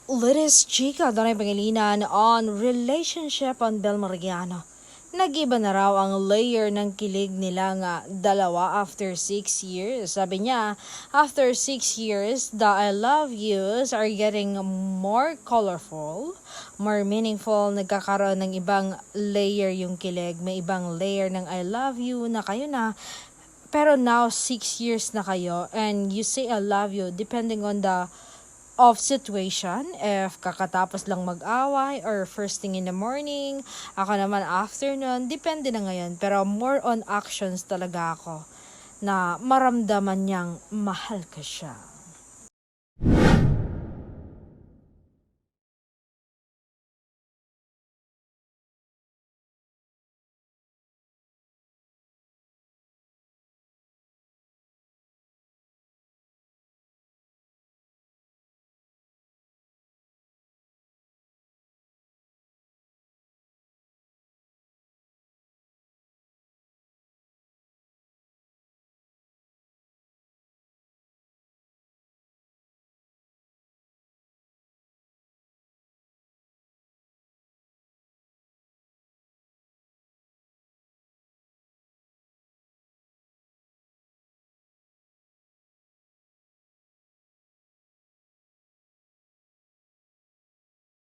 Latest chika doon ay pangilinan on relationship on Bel Mariano. Nag-iba na raw ang layer ng kilig nila nga dalawa after 6 years. Sabi niya, after 6 years, the I love yous are getting more colorful, more meaningful. Nagkakaroon ng ibang layer yung kilig. May ibang layer ng I love you na kayo na. Pero now, 6 years na kayo and you say I love you depending on the of situation, if kakatapos lang mag-away or first thing in the morning, ako naman afternoon, depende na ngayon. Pero more on actions talaga ako na maramdaman niyang mahal ka siya.